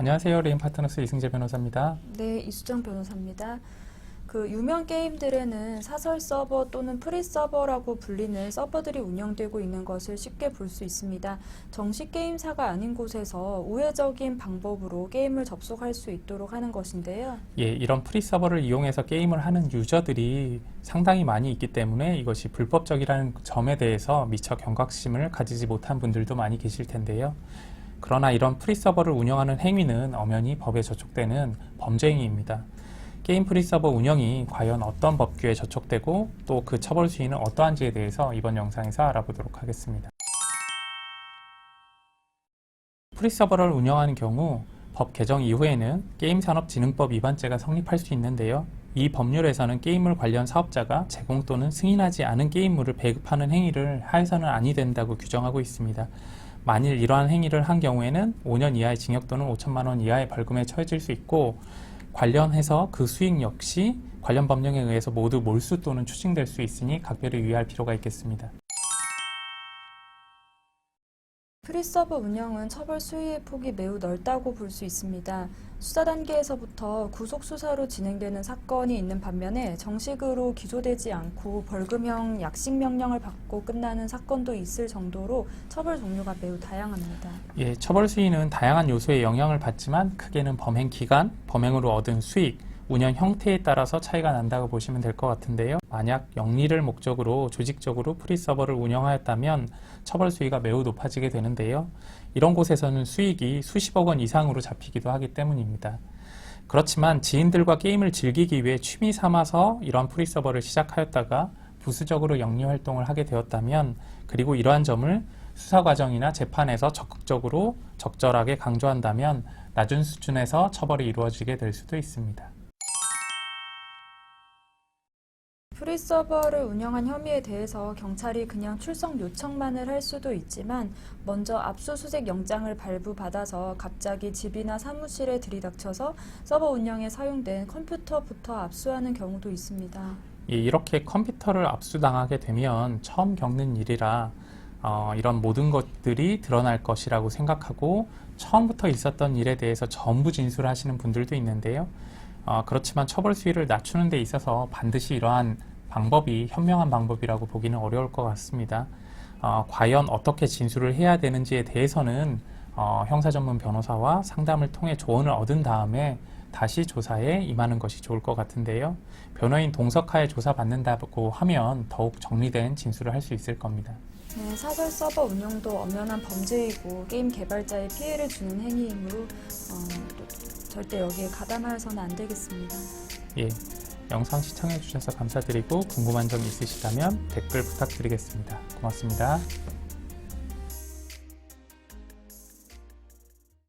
안녕하세요. 레인파트너스 이승재 변호사입니다. 네, 이수정 변호사입니다. 유명 게임들에는 사설 서버 또는 프리 서버라고 불리는 서버들이 운영되고 있는 것을 쉽게 볼 수 있습니다. 정식 게임사가 아닌 곳에서 우회적인 방법으로 게임을 접속할 수 있도록 하는 것인데요. 예, 이런 프리 서버를 이용해서 게임을 하는 유저들이 상당히 많이 있기 때문에 이것이 불법적이라는 점에 대해서 미처 경각심을 가지지 못한 분들도 많이 계실 텐데요. 그러나 이런 프리 서버를 운영하는 행위는 엄연히 법에 저촉되는 범죄 행위입니다. 게임 프리 서버 운영이 과연 어떤 법규에 저촉되고 또 그 처벌 수위는 어떠한지에 대해서 이번 영상에서 알아보도록 하겠습니다. 프리 서버를 운영하는 경우 법 개정 이후에는 게임산업진흥법 위반죄가 성립할 수 있는데요. 이 법률에서는 게임물 관련 사업자가 제공 또는 승인하지 않은 게임물을 배급하는 행위를 하여서는 아니 된다고 규정하고 있습니다. 만일 이러한 행위를 한 경우에는 5년 이하의 징역 또는 5천만 원 이하의 벌금에 처해질 수 있고, 관련해서 그 수익 역시 관련 법령에 의해서 모두 몰수 또는 추징될 수 있으니 각별히 유의할 필요가 있겠습니다. 프리서버 운영은 처벌 수위의 폭이 매우 넓다고 볼 수 있습니다. 수사 단계에서부터 구속 수사로 진행되는 사건이 있는 반면에 정식으로 기소되지 않고 벌금형 약식 명령을 받고 끝나는 사건도 있을 정도로 처벌 종류가 매우 다양합니다. 예, 처벌 수위는 다양한 요소에 영향을 받지만 크게는 범행 기간, 범행으로 얻은 수익, 운영 형태에 따라서 차이가 난다고 보시면 될 것 같은데요. 만약 영리를 목적으로 조직적으로 프리 서버를 운영하였다면 처벌 수위가 매우 높아지게 되는데요. 이런 곳에서는 수익이 수십억 원 이상으로 잡히기도 하기 때문입니다. 그렇지만 지인들과 게임을 즐기기 위해 취미 삼아서 이러한 프리 서버를 시작하였다가 부수적으로 영리 활동을 하게 되었다면, 그리고 이러한 점을 수사 과정이나 재판에서 적극적으로 적절하게 강조한다면 낮은 수준에서 처벌이 이루어지게 될 수도 있습니다. 프리서버를 운영한 혐의에 대해서 경찰이 그냥 출석 요청만을 할 수도 있지만 먼저 압수수색 영장을 발부받아서 갑자기 집이나 사무실에 들이닥쳐서 서버 운영에 사용된 컴퓨터부터 압수하는 경우도 있습니다. 예, 이렇게 컴퓨터를 압수당하게 되면 처음 겪는 일이라 이런 모든 것들이 드러날 것이라고 생각하고 처음부터 있었던 일에 대해서 전부 진술하시는 분들도 있는데요. 그렇지만 처벌 수위를 낮추는 데 있어서 반드시 이러한 방법이 현명한 방법이라고 보기는 어려울 것 같습니다. 과연 어떻게 진술을 해야 되는지에 대해서는 형사 전문 변호사와 상담을 통해 조언을 얻은 다음에 다시 조사에 임하는 것이 좋을 것 같은데요. 변호인 동석하에 조사받는다고 하면 더욱 정리된 진술을 할 수 있을 겁니다. 네, 사설 서버 운영도 엄연한 범죄이고 게임 개발자에 피해를 주는 행위이므로 절대 여기에 가담하여서는 안 되겠습니다. 예, 영상 시청해 주셔서 감사드리고 궁금한 점 있으시다면 댓글 부탁드리겠습니다. 고맙습니다.